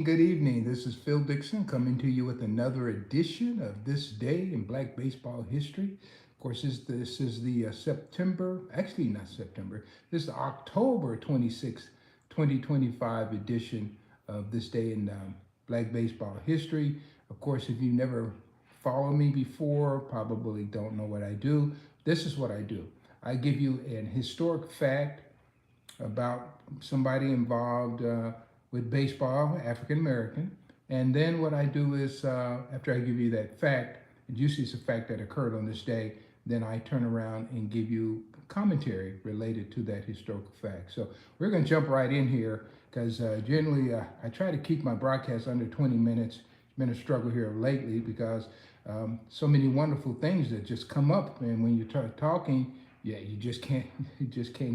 Good evening. This is Phil Dixon coming to you with another edition of This Day in Black Baseball History. Of course, this is the September, actually not September, this is the October 26, 2025 edition of This Day in Black Baseball History. Of course, if you never followed me before, probably don't know what I do. This is what I do. I give you an historic fact about somebody involved with baseball, African American. And then what I do is, after I give you that fact, and usually it's a fact that occurred on this day, then I turn around and give you commentary related to that historical fact. So we're going to jump right in here because generally I try to keep my broadcast under 20 minutes. It's been a struggle here lately because so many wonderful things that just come up, and when you start talking, yeah, you just can't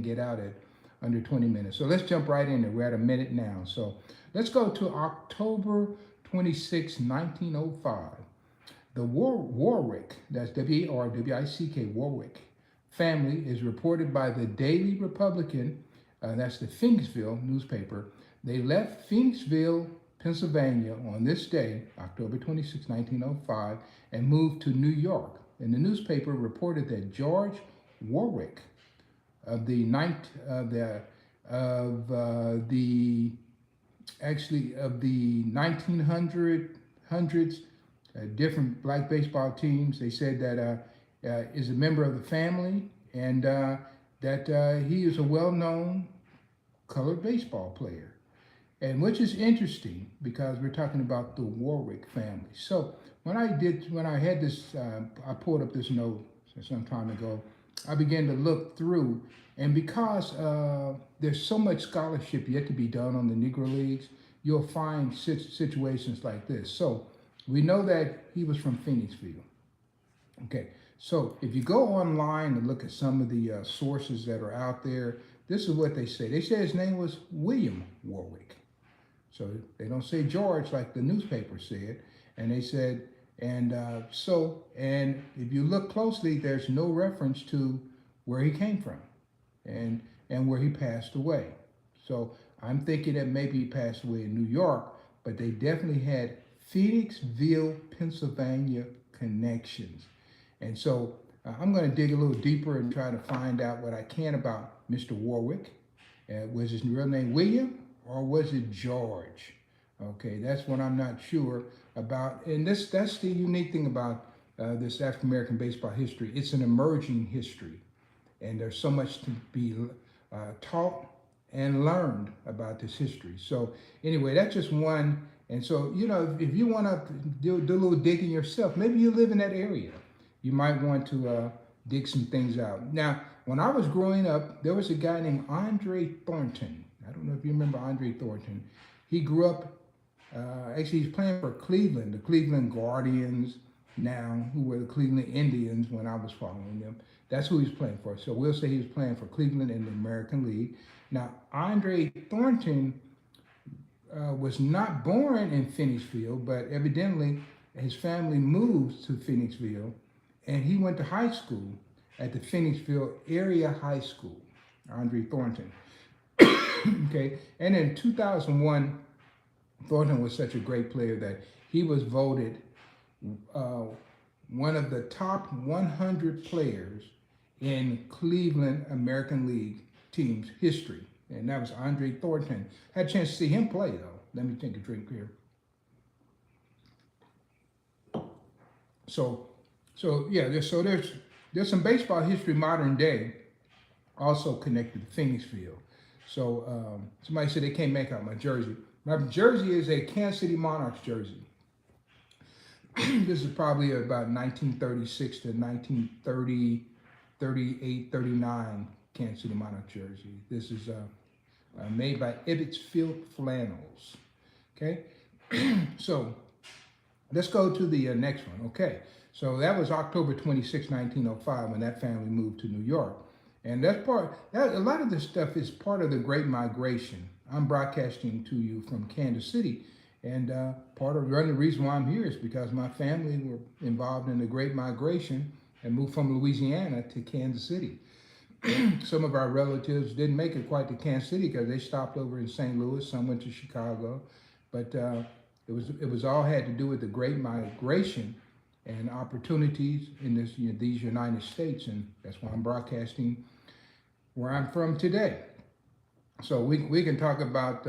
get out at under 20 minutes. So let's jump right in there. We're at a minute now. So let's go to October 26, 1905. The Warwick, that's W-A-R-W-I-C-K, Warwick family is reported by the Daily Republican, that's the Phoenixville newspaper. They left Phoenixville, Pennsylvania on this day, October 26, 1905, and moved to New York. And the newspaper reported that George Warwick of the 1900s, different black baseball teams. They said that is a member of the family, and that he is a well-known colored baseball player, and which is interesting because we're talking about the Warwick family. So when I had this, I pulled up this note some time ago. I began to look through, and because there's so much scholarship yet to be done on the Negro Leagues, you'll find situations like this. So we know that he was from Phoenixville. Okay, so if you go online and look at some of the sources that are out there, this is what they say. They say his name was William Warwick. So they don't say George like the newspaper said, and they said. And and if you look closely, there's no reference to where he came from and where he passed away. So I'm thinking that maybe he passed away in New York, but they definitely had Phoenixville, Pennsylvania connections. And so I'm going to dig a little deeper and try to find out what I can about Mr. Warwick. Was his real name William or was it George? Okay, that's what I'm not sure about. And that's the unique thing about this African American baseball history. It's an emerging history, and there's so much to be taught and learned about this history. So anyway, that's just one. And so, you know, if you want to do a little digging yourself, maybe you live in that area, you might want to dig some things out. Now, when I was growing up, there was a guy named Andre Thornton. I don't know if you remember Andre Thornton. He grew up. Actually, he's playing for Cleveland, the Cleveland Guardians now, who were the Cleveland Indians when I was following them. That's who he's playing for. So we'll say he was playing for Cleveland in the American League. Now, Andre Thornton was not born in Phoenixville, but evidently his family moved to Phoenixville, and he went to high school at the Phoenixville Area High School, Andre Thornton. Okay, and in 2001, Thornton was such a great player that he was voted one of the top 100 players in Cleveland American League team's history. And that was Andre Thornton. Had a chance to see him play, though. Let me take a drink here. So yeah, there's some baseball history modern day also connected to Phoenixville. So somebody said they can't make out my jersey. My jersey is a Kansas City Monarchs jersey. This is probably about 1936 to 1930, 38, 39 Kansas City Monarchs jersey. This is made by Ibbot's Field Flannels. Okay, so let's go to the next one. Okay, so that was October 26, 1905, when that family moved to New York. And a lot of this stuff is part of the Great Migration. I'm broadcasting to you from Kansas City, and part of the reason why I'm here is because my family were involved in the Great Migration and moved from Louisiana to Kansas City. Some of our relatives didn't make it quite to Kansas City because they stopped over in St. Louis. Some went to Chicago, but it was all had to do with the Great Migration and opportunities in these United States, and that's why I'm broadcasting where I'm from today. So we can talk about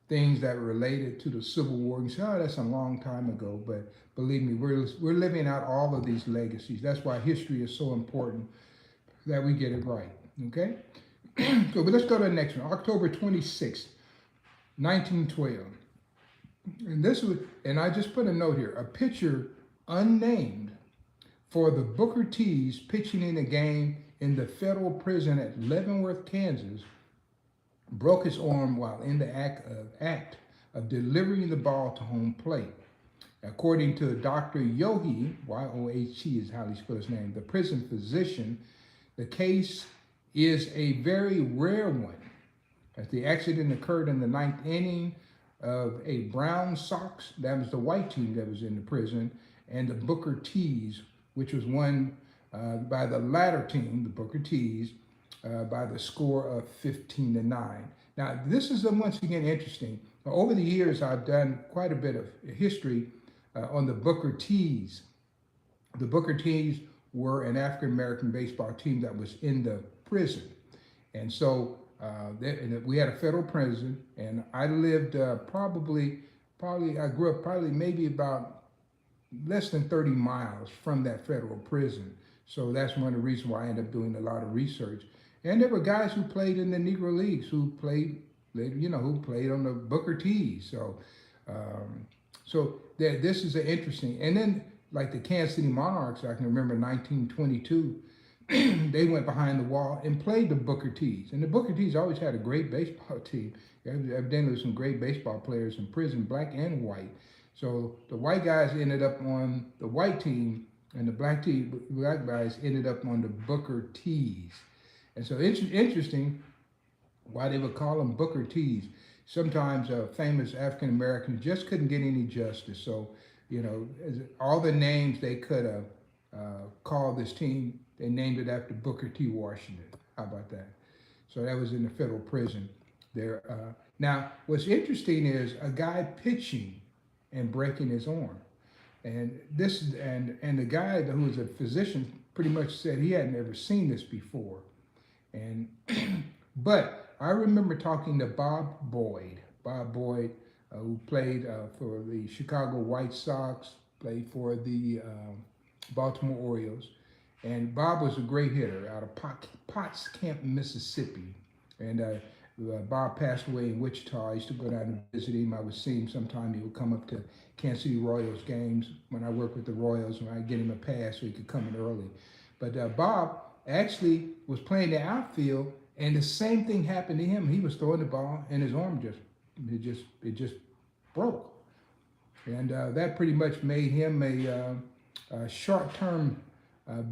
things that were related to the Civil War. You say, oh, that's a long time ago, but believe me, we're living out all of these legacies. That's why history is so important, that we get it right. Okay. So, but let's go to the next one. October 26th, 1912. And this was, and I just put a note here, a pitcher unnamed for the Booker T's pitching in a game in the federal prison at Leavenworth, Kansas, broke his arm while in the act of delivering the ball to home plate. According to Dr. Yohe, Y-O-H-E is how he spells his name, the prison physician, the case is a very rare one, as the accident occurred in the ninth inning of a Brown Sox, that was the white team that was in the prison, and the Booker T's, which was won by the latter team, the Booker T's, by the score of 15-9. Now, this is once again interesting. Over the years, I've done quite a bit of history on the Booker T's. The Booker T's were an African-American baseball team that was in the prison. And so we had a federal prison, and I lived I grew up probably maybe about less than 30 miles from that federal prison. So that's one of the reasons why I ended up doing a lot of research. And there were guys who played in the Negro Leagues who played on the Booker T's. So this is an interesting. And then like the Kansas City Monarchs, I can remember 1922, they went behind the wall and played the Booker T's. And the Booker T's always had a great baseball team. Evidently, some great baseball players in prison, black and white. So the white guys ended up on the white team, and the black guys ended up on the Booker T's. And so it's interesting why they would call them Booker T's. Sometimes famous African Americans just couldn't get any justice. So, all the names they could have called this team, they named it after Booker T. Washington. How about that? So that was in the federal prison there. Now, what's interesting is a guy pitching and breaking his arm. And the guy who was a physician pretty much said he hadn't ever seen this before. And but I remember talking to Bob Boyd, who played for the Chicago White Sox, played for the Baltimore Orioles. And Bob was a great hitter out of Potts Camp, Mississippi. And Bob passed away in Wichita. I used to go down and visit him. I would see him sometime. He would come up to Kansas City Royals games when I worked with the Royals, and I'd get him a pass so he could come in early. But Bob actually was playing the outfield, and the same thing happened to him. He was throwing the ball, and his arm just broke. And that pretty much made him a short-term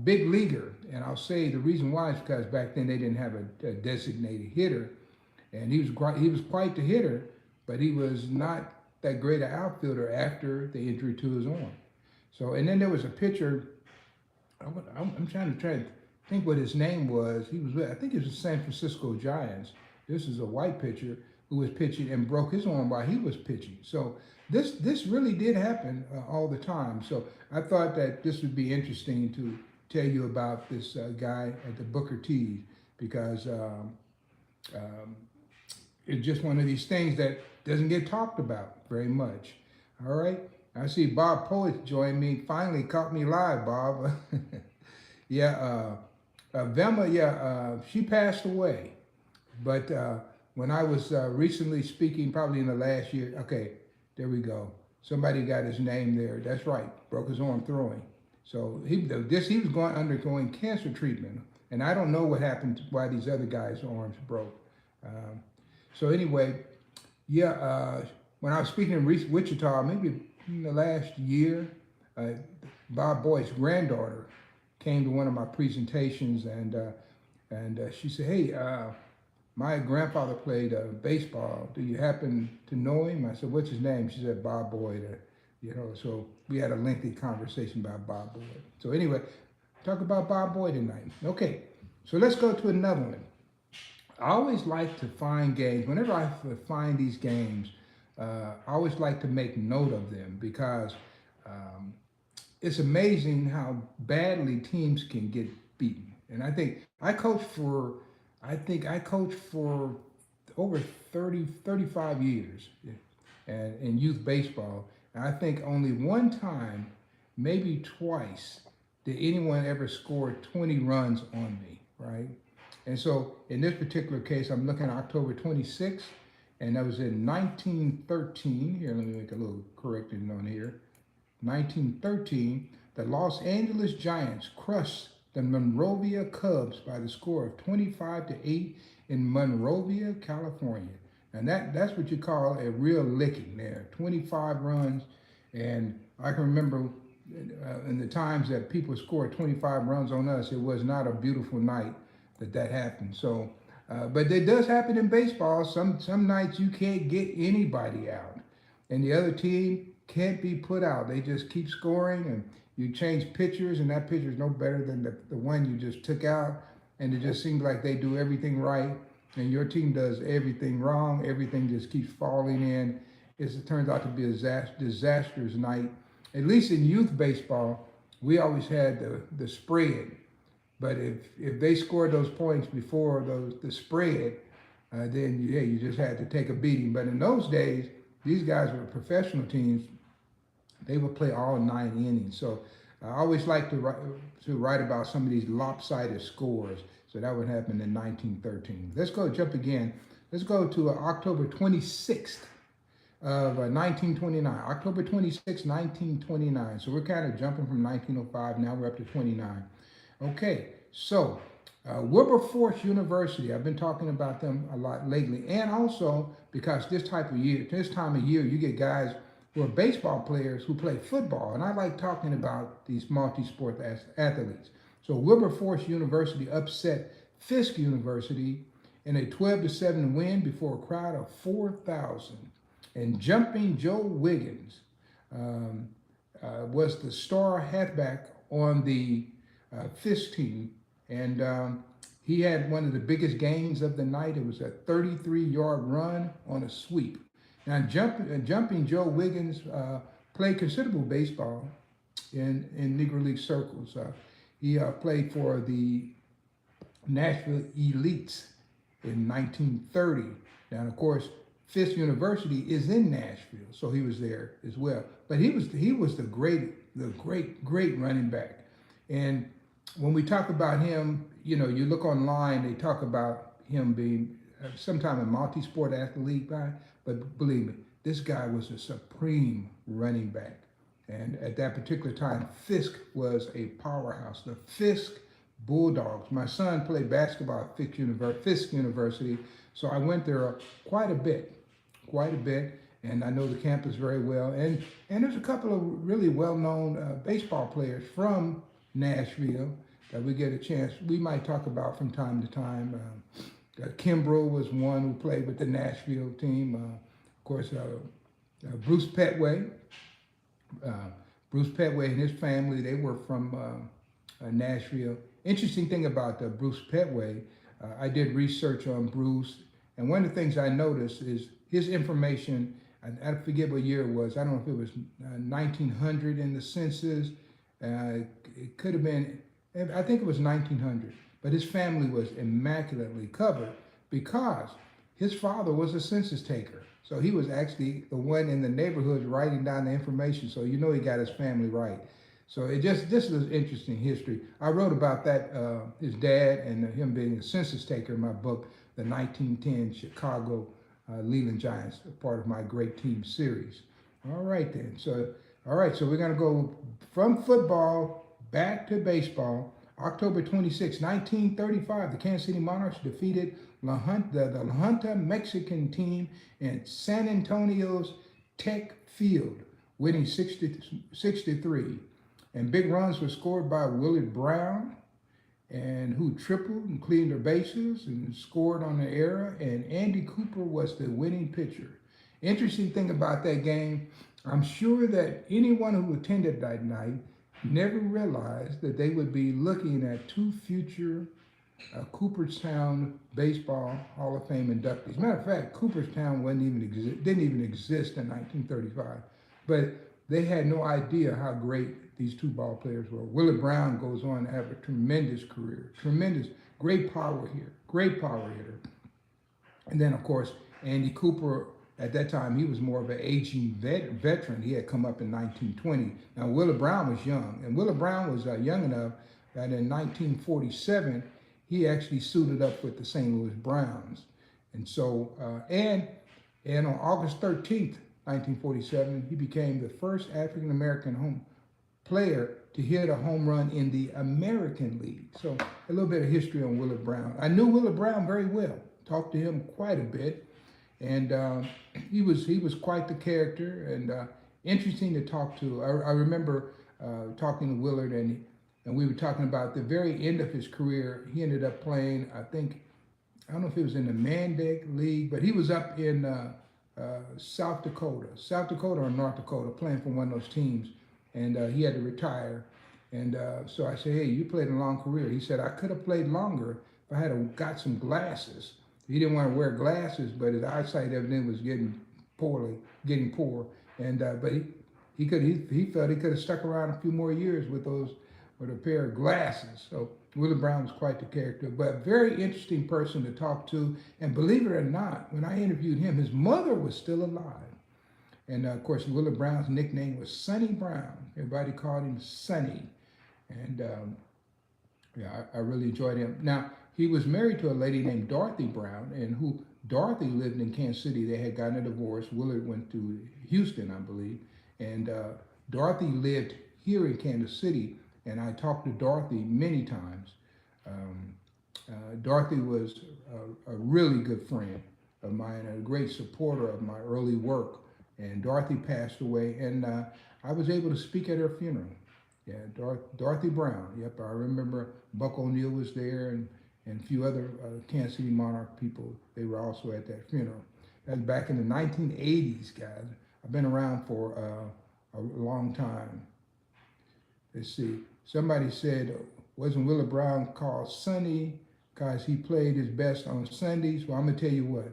big leaguer. And I'll say the reason why is because back then they didn't have a designated hitter. And he was quite the hitter, but he was not that great an outfielder after the injury to his arm. So, and then there was a pitcher, I'm trying to think what his name was. I think it was the San Francisco Giants. This is a white pitcher who was pitching and broke his arm while he was pitching. So this really did happen all the time. So I thought that this would be interesting to tell you about this guy at the Booker T's, because it's just one of these things that doesn't get talked about very much. All right. I see Bob Poet joined me. Finally caught me live, Bob. Yeah. Velma, she passed away. But when I was recently speaking, probably in the last year, okay, there we go. Somebody got his name there. That's right. Broke his arm throwing. So he was undergoing cancer treatment. And I don't know what happened, why these other guys' arms broke. So anyway, yeah, when I was speaking in Wichita, maybe in the last year, Bob Boyd's granddaughter came to one of my presentations, and she said, "Hey, my grandfather played baseball. Do you happen to know him?" I said, "What's his name?" She said, "Bob Boyd." So we had a lengthy conversation about Bob Boyd. So anyway, talk about Bob Boyd tonight. Okay, so let's go to another one. I always like to find games. Whenever I find these games, I always like to make note of them because um, it's amazing how badly teams can get beaten. And I think I coached for over 30, 35 years and in youth baseball. And I think only one time, maybe twice, did anyone ever score 20 runs on me, right? And so in this particular case, I'm looking at October 26th, and that was in 1913. Here, let me make a little correction on here. 1913, the Los Angeles Giants crushed the Monrovia Cubs by the score of 25-8 in Monrovia, California. And that's what you call a real licking there. 25 runs. And I can remember in the times that people scored 25 runs on us, it was not a beautiful night that happened. So, but it does happen in baseball. Some nights you can't get anybody out, and the other team can't be put out. They just keep scoring, and you change pitchers, and that pitcher is no better than the one you just took out. And it just seems like they do everything right, and your team does everything wrong. Everything just keeps falling in. It turns out to be a disastrous night. At least in youth baseball, we always had the spread. But if they scored those points before the spread, then yeah, you just had to take a beating. But in those days, these guys were professional teams. They would play all 9 innings. So I always like to write about some of these lopsided scores. So that would happen in 1913. Let's go jump again. Let's go to October 26th of 1929. October 26, 1929. So we're kind of jumping from 1905. Now we're up to 29. Okay, so Wilberforce University, I've been talking about them a lot lately, and also because this time of year, you get guys who are baseball players who play football, and I like talking about these multi-sport athletes. So Wilberforce University upset Fisk University in a 12-7 win before a crowd of 4,000, and Jumping Joe Wiggins was the star halfback on the Fisk team, and he had one of the biggest gains of the night. It was a 33-yard run on a sweep. Now, Jumping Joe Wiggins played considerable baseball in Negro League circles. He played for the Nashville Elites in 1930. Now, of course, Fisk University is in Nashville, so he was there as well. But he was the great running back. And when we talk about him, you know, you look online, they talk about him being sometime a multi-sport athlete, but believe me, this guy was a supreme running back. And at that particular time, Fisk was a powerhouse. The Fisk Bulldogs. My son played basketball at Fisk University, so I went there quite a bit, and I know the campus very well. And there's a couple of really well-known baseball players from Nashville that we get a chance, we might talk about from time to time. Kimbrough was one who played with the Nashville team. Of course, Bruce Petway. Bruce Petway and his family, they were from Nashville. Interesting thing about Bruce Petway, I did research on Bruce, and one of the things I noticed is his information, I forget what year it was, I don't know if it was 1900 in the census, it could have been, I think it was 1900, but his family was immaculately covered because his father was a census taker. So he was actually the one in the neighborhood writing down the information. So you know he got his family right. So this is interesting history. I wrote about that, his dad and him being a census taker in my book, the 1910 Chicago Leland Giants, part of my Great Team series. All right then. So we're going to go from football back to baseball. October 26, 1935, the Kansas City Monarchs defeated the La Junta Mexican team in San Antonio's Tech Field, winning 6-3. And big runs were scored by Willard Brown, and who tripled and cleaned their bases and scored on the error. And Andy Cooper was the winning pitcher. Interesting thing about that game, I'm sure that anyone who attended that night never realized that they would be looking at two future Cooperstown Baseball Hall of Fame inductees. Matter of fact, Cooperstown didn't even exist in 1935, but they had no idea how great these two ball players were. Willie Brown goes on to have a tremendous career, great power here, great power hitter. And then, of course, Andy Cooper, at that time, he was more of an aging veteran. He had come up in 1920. Now, Willie Brown was young, and Willie Brown was young enough that in 1947, he actually suited up with the St. Louis Browns. And so, and on August 13th, 1947, he became the first African-American home player to hit a home run in the American League. So a little bit of history on Willie Brown. I knew Willie Brown very well, talked to him quite a bit, and he was quite the character and interesting to talk to. I remember talking to Willard, and we were talking about the very end of his career. He ended up playing, I don't know if it was in the Mandek League, but he was up in South Dakota or North Dakota, playing for one of those teams, and he had to retire. And so I said, hey, you played a long career. He said, I could have played longer if I had got some glasses. He didn't want to wear glasses, but his eyesight evidently was getting poor. And but he felt he could have stuck around a few more years with a pair of glasses. So Willie Brown was quite the character, but a very interesting person to talk to. And believe it or not, when I interviewed him, his mother was still alive. And of course, Willie Brown's nickname was Sonny Brown. Everybody called him Sonny. And yeah, I really enjoyed him. Now, he was married to a lady named Dorothy Brown, and Dorothy lived in Kansas City. They had gotten a divorce. Willard went to Houston, I believe. And Dorothy lived here in Kansas City, and I talked to Dorothy many times. Dorothy was a really good friend of mine, a great supporter of my early work. And Dorothy passed away, and I was able to speak at her funeral. Yeah, Dorothy Brown. Yep, I remember Buck O'Neill was there, and a few other Kansas City Monarch people. They were also at that funeral. That was back in the 1980s, guys. I've been around for a long time. Let's see. Somebody said, wasn't Willie Brown called Sonny because he played his best on Sundays? Well, I'm going to tell you what.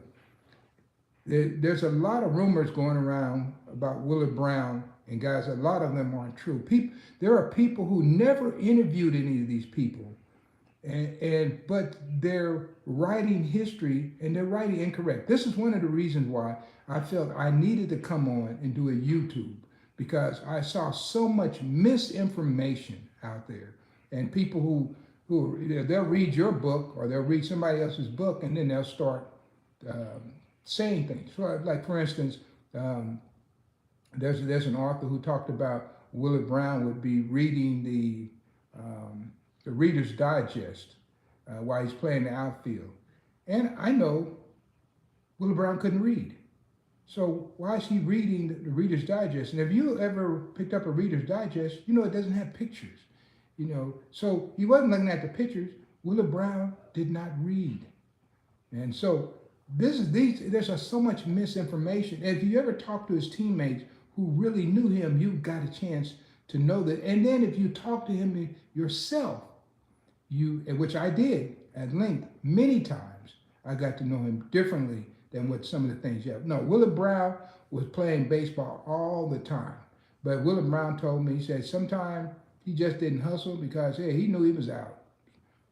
There's a lot of rumors going around about Willie Brown, and guys, a lot of them aren't true. There are people who never interviewed any of these people, but they're writing history, and they're writing incorrect. This is one of the reasons why I felt I needed to come on and do a YouTube, because I saw so much misinformation out there, and people who they'll read your book or they'll read somebody else's book, and then they'll start saying things. So, like for instance, there's an author who talked about Willie Brown would be reading the Reader's Digest while he's playing the outfield, and I know Willie Brown couldn't read. So why is he reading the Reader's Digest? And if you ever picked up a Reader's Digest, you know it doesn't have pictures. You know, so he wasn't looking at the pictures. Willie Brown did not read, and so there's so much misinformation. And if you ever talk to his teammates who really knew him, you got a chance to know that. And then if you talk to him yourself, which I did at length many times, I got to know him differently than what some of the things you have. No, Willie Brown was playing baseball all the time. But Willie Brown told me, he said, sometimes he just didn't hustle because, hey, he knew he was out.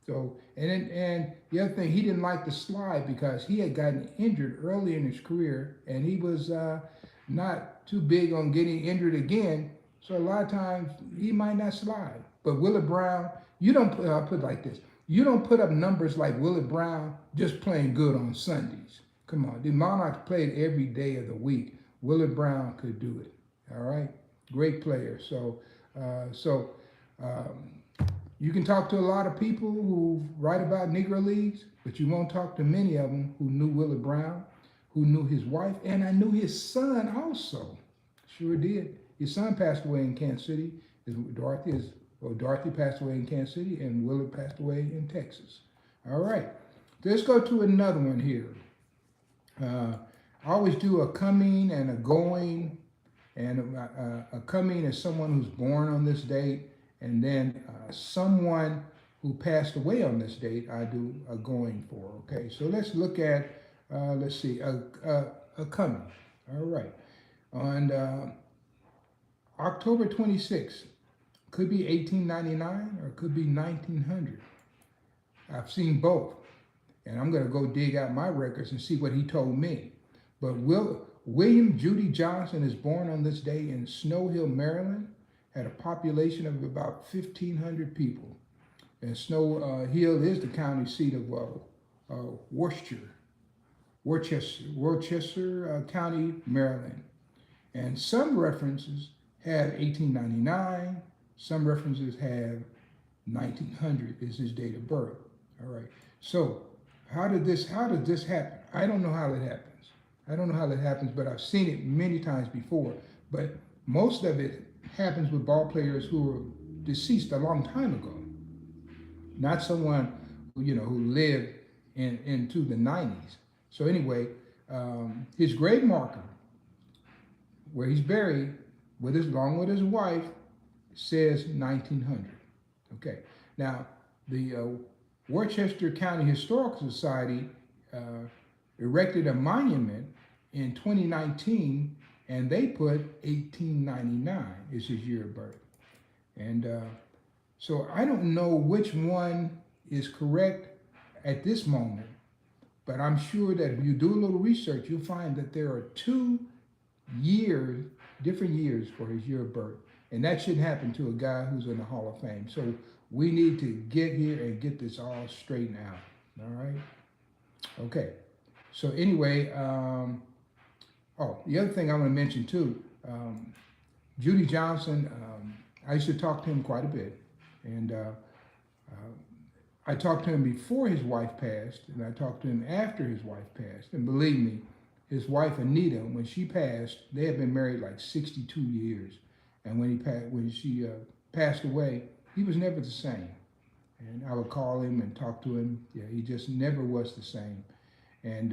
So, and the other thing, he didn't like to slide because he had gotten injured early in his career, and he was not too big on getting injured again. So a lot of times he might not slide. But Willie Brown, I'll put it like this. You don't put up numbers like Willie Brown just playing good on Sundays. Come on, the Monarchs played every day of the week. Willie Brown could do it. All right, great player. So, you can talk to a lot of people who write about Negro Leagues, but you won't talk to many of them who knew Willie Brown, who knew his wife, and I knew his son also. Sure did. His son passed away in Kansas City. Dorothy passed away in Kansas City, and Willie passed away in Texas. All right, let's go to another one here. I always do a coming and a going, and a coming is someone who's born on this date, and then someone who passed away on this date I do a going for. Okay, so let's look at, let's see, a coming. All right. On October 26th, could be 1899 or it could be 1900. I've seen both. And I'm going to go dig out my records and see what he told me. But William Judy Johnson is born on this day in Snow Hill, Maryland, had a population of about 1,500 people. And Snow Hill is the county seat of Worcester County, Maryland. And some references have 1899, some references have 1900 is his date of birth. All right. So how did this happen? I don't know how it happens. I don't know how that happens, but I've seen it many times before. But most of it happens with ball players who were deceased a long time ago, not someone who lived into the 90s. So anyway, his grave marker, where he's buried along with his wife, says 1900. Okay. Now the Worcester County Historical Society erected a monument in 2019, and they put 1899 is his year of birth. And so I don't know which one is correct at this moment, but I'm sure that if you do a little research, you'll find that there are 2 years, different years for his year of birth. And that shouldn't happen to a guy who's in the Hall of Fame. So we need to get here and get this all straightened out. All right? Okay. So anyway, the other thing I want to mention too, Judy Johnson, I used to talk to him quite a bit. And I talked to him before his wife passed, and I talked to him after his wife passed. And believe me, his wife Anita, when she passed, they had been married like 62 years. And when she passed away, he was never the same. And I would call him and talk to him. Yeah, he just never was the same. And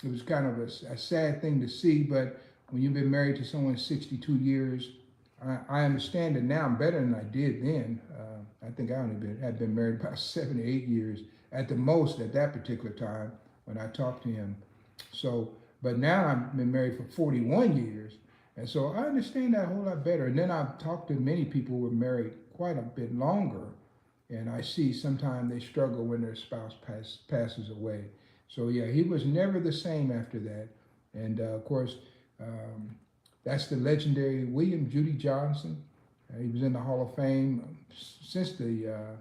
it was kind of a sad thing to see, but when you've been married to someone 62 years, I understand it now better than I did then. I think I had been married about 7 or 8 years at the most at that particular time when I talked to him. So, but now I've been married for 41 years. And so I understand that a whole lot better. And then I've talked to many people who were married quite a bit longer. And I see sometimes they struggle when their spouse passes away. So yeah, he was never the same after that. And of course, that's the legendary William Judy Johnson. He was in the Hall of Fame since the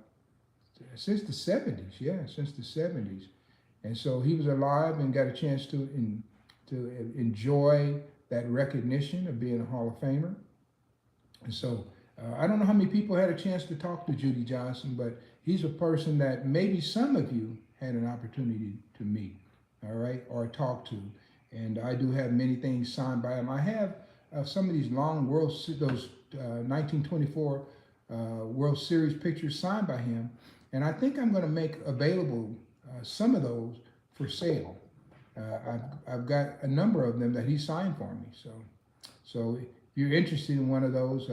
70s. Yeah, since the 70s. And so he was alive and got a chance to enjoy that recognition of being a Hall of Famer. And so I don't know how many people had a chance to talk to Judy Johnson, but he's a person that maybe some of you had an opportunity to meet, all right, or talk to. And I do have many things signed by him. I have some of these long those 1924 World Series pictures signed by him. And I think I'm going to make available some of those for sale. I've got a number of them that he signed for me. So if you're interested in one of those,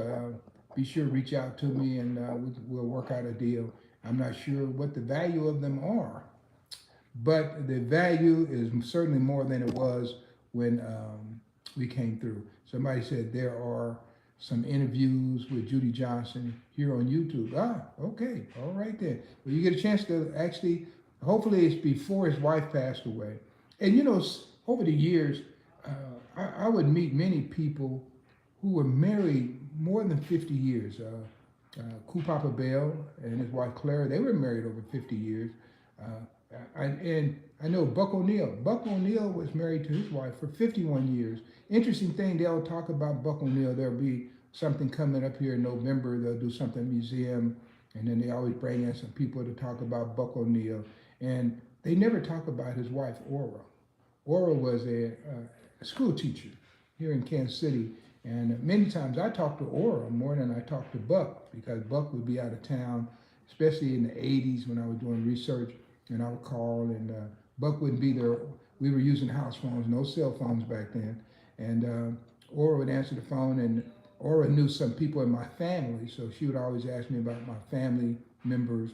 be sure to reach out to me and we'll work out a deal. I'm not sure what the value of them are, but the value is certainly more than it was when we came through. Somebody said there are some interviews with Judy Johnson here on YouTube. Okay, all right then. Well, you get a chance to actually, hopefully it's before his wife passed away. And over the years, I would meet many people who were married more than 50 years. Papa Bell and his wife Clara, they were married over 50 years. And I know Buck O'Neill. Buck O'Neill was married to his wife for 51 years. Interesting thing, they'll talk about Buck O'Neill. There'll be something coming up here in November. They'll do something in the museum. And then they always bring in some people to talk about Buck O'Neill. And they never talk about his wife, Ora. Ora was a school teacher here in Kansas City. And many times I talked to Ora more than I talked to Buck, because Buck would be out of town, especially in the 80s when I was doing research. And I would call, and Buck wouldn't be there. We were using house phones, no cell phones back then. And Ora would answer the phone, and Ora knew some people in my family, so she would always ask me about my family members.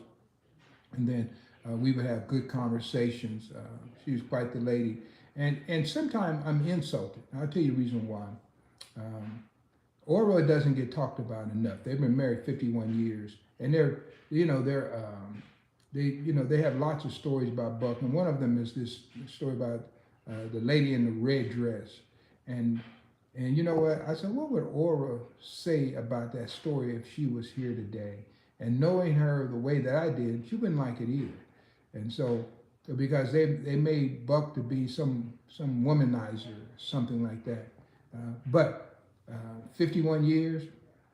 And then we would have good conversations. She was quite the lady. And sometimes I'm insulted. I'll tell you the reason why. Um, Orwell doesn't get talked about enough. They've been married 51 years, and they have lots of stories about Buck. And one of them is this story about the lady in the red dress, and and you know what? I said, what would Aura say about that story if she was here today? And knowing her the way that I did, she wouldn't like it either. And so, because they made Buck to be some womanizer, something like that. But 51 years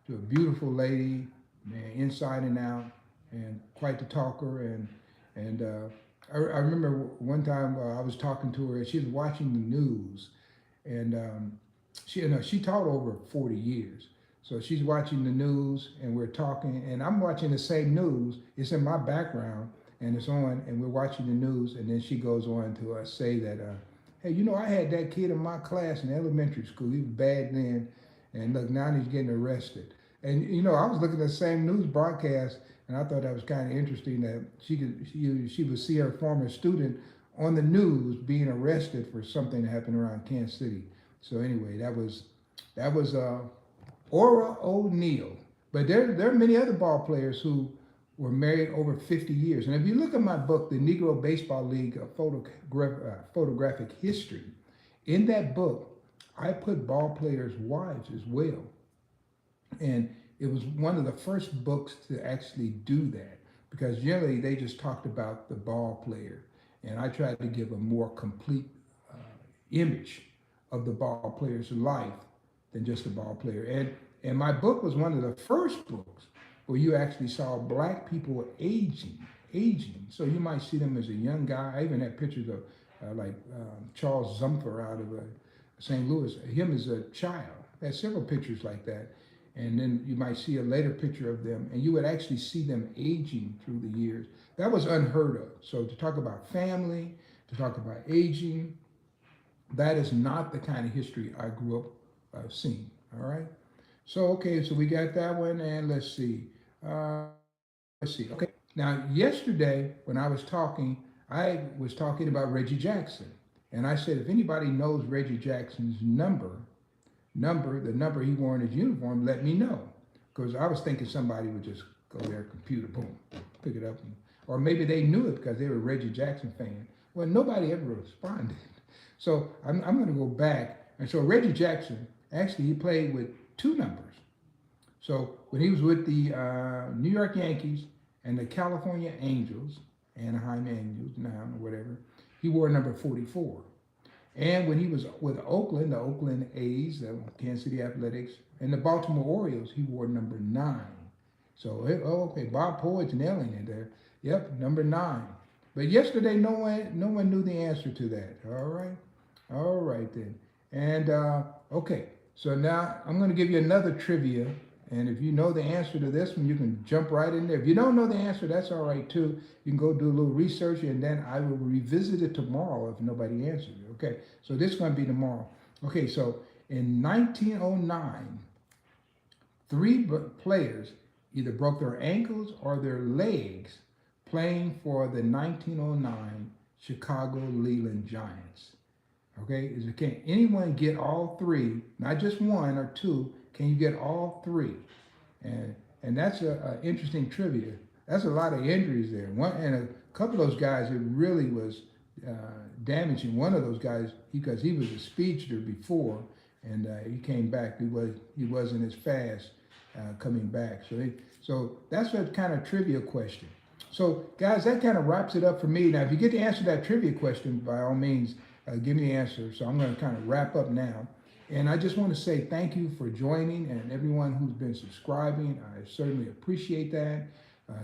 to a beautiful lady, man, inside and out, and quite the talker. And I remember one time I was talking to her, and she was watching the news, and she taught over 40 years. So she's watching the news, and we're talking, and I'm watching the same news. It's in my background, and it's on, and we're watching the news, and then she goes on to say that, hey, I had that kid in my class in elementary school. He was bad then, and look, now he's getting arrested. And I was looking at the same news broadcast, and I thought that was kind of interesting that she would see her former student on the news being arrested for something that happened around Kansas City. So anyway, that was Aura O'Neal. But there are many other ball players who were married over 50 years. And if you look at my book, The Negro Baseball League, a photographic history, in that book, I put ball players' wives as well. And it was one of the first books to actually do that, because generally they just talked about the ball player. And I tried to give a more complete image of the ball player's life than just a ball player. And my book was one of the first books where you actually saw black people aging. So you might see them as a young guy. I even had pictures of Charles Zumpfer out of St. Louis, him as a child. I had several pictures like that. And then you might see a later picture of them, and you would actually see them aging through the years. That was unheard of. So to talk about family, to talk about aging, that is not the kind of history I grew up seeing, all right? So, okay, so we got that one, and let's see. Okay, now yesterday when I was talking about Reggie Jackson. And I said, if anybody knows Reggie Jackson's the number he wore in his uniform, let me know. Because I was thinking somebody would just go to their computer, boom, pick it up. Or maybe they knew it because they were a Reggie Jackson fan. Well, nobody ever responded. So I'm going to go back. And so Reggie Jackson, actually, he played with two numbers. So when he was with the New York Yankees and the California Angels, Anaheim Angels now, or whatever, he wore number 44. And when he was with Oakland, the Oakland A's, the Kansas City Athletics, and the Baltimore Orioles, he wore number 9. So, okay, Bob Poit's nailing it there. Yep, number 9. But yesterday, no one knew the answer to that. All right then. And okay, so now I'm going to give you another trivia. And if you know the answer to this one, you can jump right in there. If you don't know the answer, that's all right too. You can go do a little research, and then I will revisit it tomorrow if nobody answers it. Okay, so this is going to be tomorrow. Okay, so in 1909, 3 players either broke their ankles or their legs playing for the 1909 Chicago Leland Giants. Okay, can anyone get all 3, not just 1 or 2, can you get all 3? And that's a interesting trivia. That's a lot of injuries there. And a couple of those guys, it really was damaging. One of those guys, because he was a speedster before, and he came back. He wasn't as fast coming back. So that's a kind of trivia question. So guys, that kind of wraps it up for me. Now, if you get to answer that trivia question, by all means, give me the answer. So I'm going to kind of wrap up now. And I just want to say thank you for joining, and everyone who's been subscribing. I certainly appreciate that.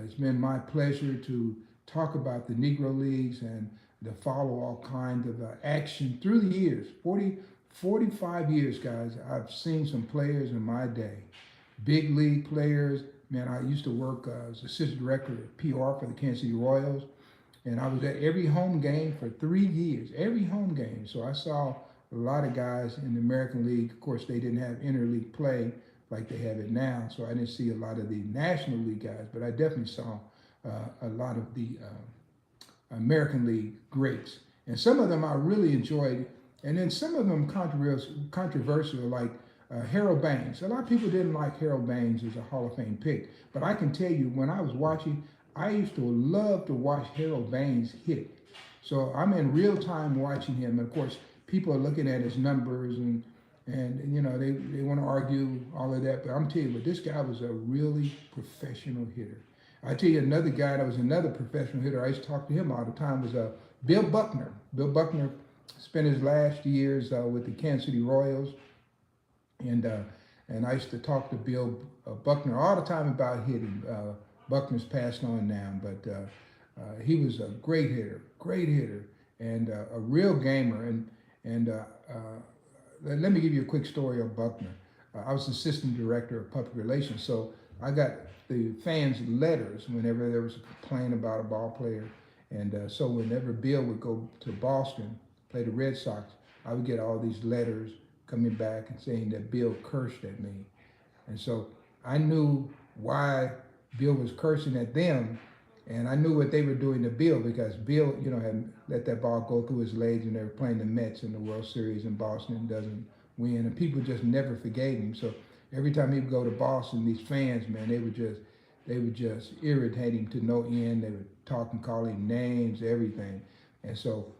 It's been my pleasure to talk about the Negro Leagues and to follow all kinds of action through the years. 45 years, guys. I've seen some players in my day. Big league players. Man, I used to work as assistant director of PR for the Kansas City Royals. And I was at every home game for 3 years, every home game. So I saw a lot of guys in the American League. Of course, they didn't have interleague play like they have it now, so I didn't see a lot of the National League guys, but I definitely saw a lot of the American League greats. And some of them I really enjoyed, and then some of them controversial like Harold Baines. A lot of people didn't like Harold Baines as a Hall of Fame pick, but I can tell you when I was watching, I used to love to watch Harold Baines hit. So I'm in real time watching him, and of course people are looking at his numbers and you know they want to argue all of that, but I'm telling you, but this guy was a really professional hitter. I tell you another guy that was another professional hitter, I used to talk to him all the time, was Bill Buckner. Bill Buckner spent his last years with the Kansas City Royals, and I used to talk to Bill Buckner all the time about hitting. Buckner's passed on now, but he was a great hitter, and a real gamer. And let me give you a quick story of Buckner. I was assistant director of public relations, so I got the fans' letters whenever there was a complaint about a ball player. And so whenever Bill would go to Boston, play the Red Sox, I would get all these letters coming back and saying that Bill cursed at me. And so I knew why Bill was cursing at them, and I knew what they were doing to Bill, because Bill, you know, had let that ball go through his legs, and they were playing the Mets in the World Series, and Boston doesn't win, and people just never forgave him. So every time he would go to Boston, these fans, man, they would just irritate him to no end. They would talk and call him names, everything. And so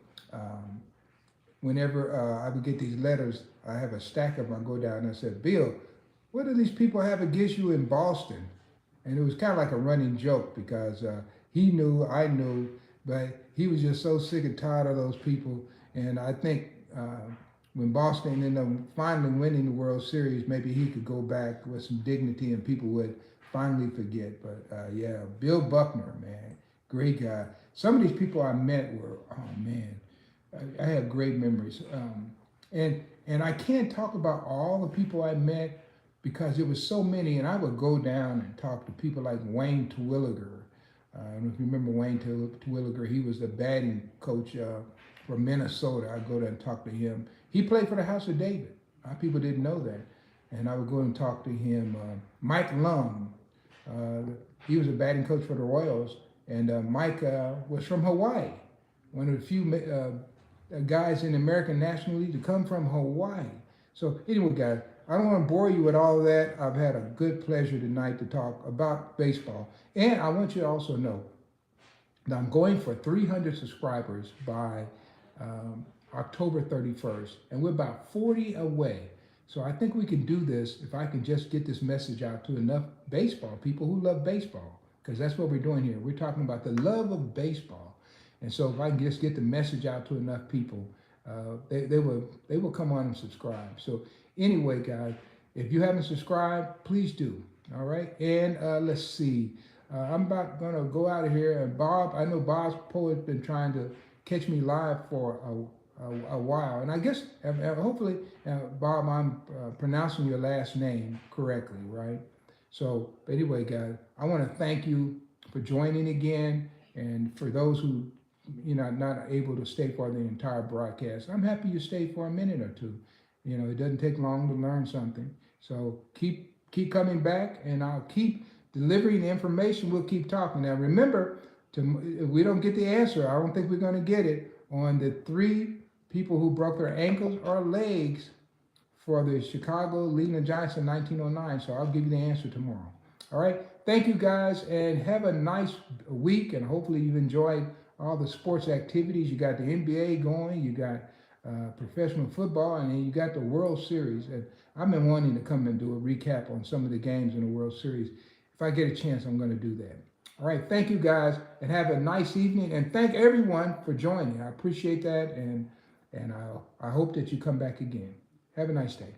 whenever I would get these letters, I have a stack of them. I go down and I said, Bill, what do these people have against you in Boston? And it was kind of like a running joke, because he knew, I knew, but he was just so sick and tired of those people. And I think when Boston ended up finally winning the World Series, maybe he could go back with some dignity and people would finally forget. But yeah, Bill Buckner, man, great guy. Some of these people I met were, oh man, I have great memories. And I can't talk about all the people I met because it was so many, and I would go down and talk to people like Wayne Terwilliger. I don't know if you remember Wayne Terwilliger. He was the batting coach from Minnesota. I'd go there and talk to him. He played for the House of David. A lot of people didn't know that. And I would go and talk to him. Mike Lum, he was a batting coach for the Royals, and Mike was from Hawaii, one of the few guys in the American National League to come from Hawaii. So anyway, guys, I don't want to bore you with all of that. I've had a good pleasure tonight to talk about baseball. And I want you to also know that I'm going for 300 subscribers by October 31st, and we're about 40 away. So I think we can do this if I can just get this message out to enough baseball people who love baseball, because that's what we're doing here. We're talking about the love of baseball. And so if I can just get the message out to enough people, they will come on and subscribe. So anyway, guys, if you haven't subscribed, please do. All right. And let's see. I'm about going to go out of here. And Bob, I know Bob's poet has been trying to catch me live for a while. And I guess, hopefully, Bob, I'm pronouncing your last name correctly, right? So anyway, guys, I want to thank you for joining again. And for those who, you know, not able to stay for the entire broadcast, I'm happy you stayed for a minute or two. You know, it doesn't take long to learn something. So keep coming back, and I'll keep delivering the information. We'll keep talking. Now, remember, if we don't get the answer, I don't think we're going to get it on the 3 people who broke their ankles or legs for the Chicago leading the Giants in 1909. So I'll give you the answer tomorrow. All right. Thank you, guys, and have a nice week. And hopefully you've enjoyed all the sports activities. You got the NBA going. You got professional football, and then you got the World Series. And I've been wanting to come and do a recap on some of the games in the World Series. If I get a chance, I'm going to do that. All right. Thank you, guys, and have a nice evening. And thank everyone for joining. I appreciate that, and I hope that you come back again. Have a nice day.